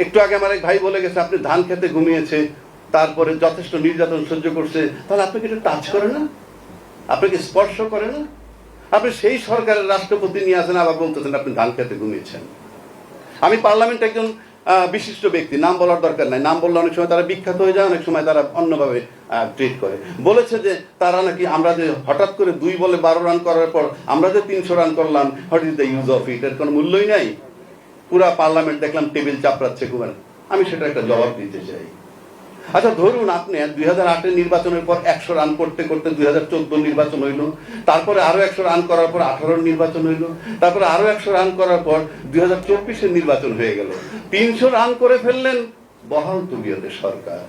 একটু আগে আমার এক ভাই বলে গেছে আপনি ধান খেতে ঘুমিয়েছে, তারপরে যথেষ্ট নির্যাতন সহ্য করছে, তাহলে আপনাকে একটু টাচ করে না, আপনাকে স্পর্শ করে না? আপনি সেই সরকারের রাষ্ট্রপতি নিয়ে আসেন, আবার বলতেছেন আপনি ধান খেতে ঘুমিয়েছেন। আমি পার্লামেন্টে একজন বিশিষ্ট ব্যক্তি, নাম বলার দরকার নাই, নাম বললে অনেক সময় তারা বিখ্যাত হয়ে যায়, অনেক সময় তারা অন্যভাবে ট্রিট করে, বলেছে যে তারা নাকি আমরা যে হঠাৎ করে 2 বলে 12 রান করার পর আমরা যে 300 রান করলাম, what is the use of it, এর কোনো মূল্যই নাই। পুরা পার্লামেন্ট দেখলাম টেবিল চাপড়াচ্ছে কুমার। আমি সেটা একটা জবাব দিতে চাই। আচ্ছা ধরুন আপনি 2008 নির্বাচনের পর 100 রান করতে করতে 2014 নির্বাচন হইল, তারপরে আরো 100 রান করার পর 18 নির্বাচন হইল, তারপরে আরো 100 রান করার পর 2024 নির্বাচন হয়ে গেল, 300 রান করে ফেললেন বহাল তবিয়তে সরকার।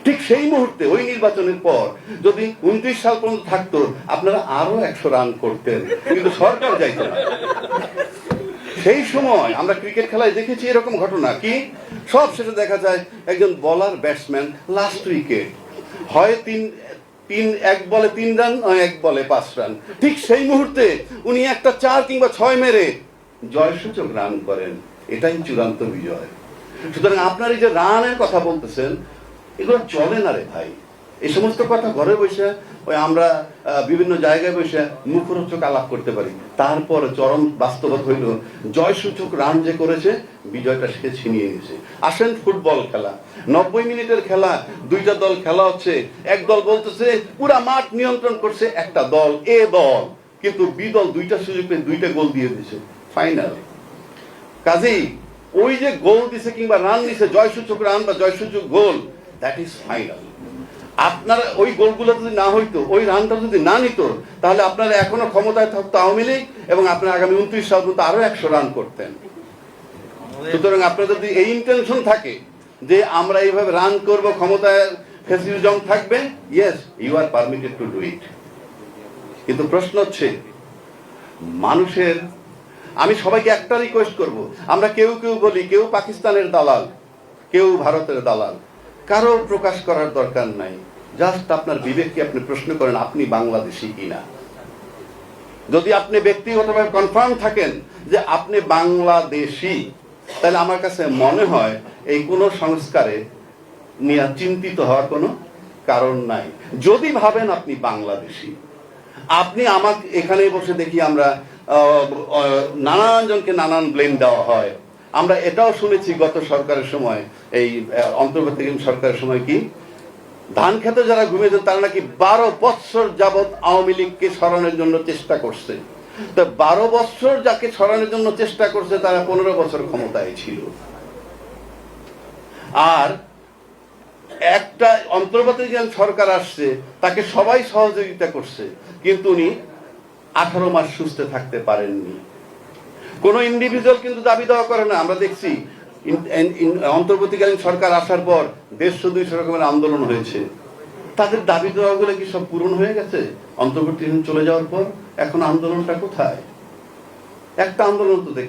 ঠিক সেই মুহূর্তে ওই নির্বাচনের পর যদি 29 সাল পর্যন্ত থাকতো, আপনারা আরো 100 রান করতেন, কিন্তু সরকার যাইত না। সেই সময় আমরা ক্রিকেট খেলায় দেখেছি এরকম ঘটনা, কি সব শেষে দেখা যায় একজন বলার ব্যাটসম্যান লাস্ট উইকেট, হয় 1 বলে 3 রান, 1 বলে 5 রান, ঠিক সেই মুহূর্তে উনি একটা 4 কিংবা 6 মেরে জয়সূচক রান করেন, এটাই চূড়ান্ত বিজয়। সুতরাং আপনার এই যে রানের কথা বলতেছেন, এগুলো চলে না রে ভাই। এই সমস্ত কথা ঘরে বসে ওই আমরা বিভিন্ন জায়গায় বসে মুখরোচক আলাপ করতে পারি, তারপর চরম বাস্তবতা হইল জয়সূচক রান যে করেছে, বিজয়টা সে ছিনিয়ে নিয়েছে। আসেন ফুটবল খেলা, 90 মিনিটের খেলা, 2টা দল খেলা হচ্ছে, এক দল বলতেছে পুরা মাঠ নিয়ন্ত্রণ করছে একটা দল, এ দল, কিন্তু বি দল 2টা সুযোগ পেয়ে 2টা গোল দিয়ে দিয়েছে ফাইনাল। কাজেই ওই যে গোল দিছে কিংবা রান দিছে, জয়সূচক রান বা জয়সূচক গোল, দ্যাট ইজ ফাইনাল। আপনার ওই গোলগুলো যদি না হইতো, ওই রানটা যদি না নিত, তাহলে আপনারা এখনো ক্ষমতায় থাকতো আওয়ামী লীগ, এবং আপনারা আগামী 29 সাল পর্যন্ত আরো 100 রান করতেন। সুতরাং আপনার যদি এই ইন্টেনশন থাকে যে আমরা এইভাবে রান করব, ক্ষমতায় ফ্যাসিজম থাকবে, yes you are permitted to do it. কিন্তু প্রশ্ন হচ্ছে মানুষের, আমি সবাইকে একটা রিকোয়েস্ট করব, আমরা কেউ কেউ বলি কেউ পাকিস্তানের দালাল, কেউ ভারতের দালাল, কারো প্রকাশ করার দরকার নাই। জাস্ট আপনার বিবেককে আপনি প্রশ্ন করেন, আপনি বাংলাদেশি কিনা। যদি আপনি ব্যক্তিগতভাবে কনফার্ম থাকেন যে আপনি বাংলাদেশি, তাহলে আমার কাছে মনে হয় এই কোন সংস্কারে নিয়ে চিন্তিত হওয়ার কোনো কারণ নাই। যদি ভাবেন আপনি বাংলাদেশি, আপনি আমাকে এখানে বসে দেখি আমরা নানান জনকে নানান ব্লেম দেওয়া হয়। আমরা এটাও শুনেছি গত সরকারের সময়, এই অন্তর্বর্তীকালীন সরকারের সময়, কি ধান খেতে যারা ঘুমিয়েছেন তারা নাকি 12 বছর যাবৎ আওয়ামী লীগকে সরানোর জন্য চেষ্টা করছে। তো 12 বছর যাকে সরানোর জন্য চেষ্টা করছে তারা 15 বছর ক্ষমতায় ছিল। আর একটা অন্তর্বর্তীকালীন সরকার আসছে, তাকে সবাই সহযোগিতা করছে, কিন্তু উনি 18 মাস সুস্থ থাকতে পারেননি। কোন ইন্ডিভিজুয়াল কিন্তু দাবি দেওয়া করে না। আমরা দেখছি অন্তর্বর্তীকালীন সরকার আসার পর 150-200 রকমের আন্দোলন হয়েছে, তাদের দাবি দেওয়াগুলো কি সব পূরণ হয়ে গেছে? অন্তর্বর্তীকালীন চলে যাওয়ার পর এখন আন্দোলনটা কোথায়? একটা আন্দোলন তো দেখ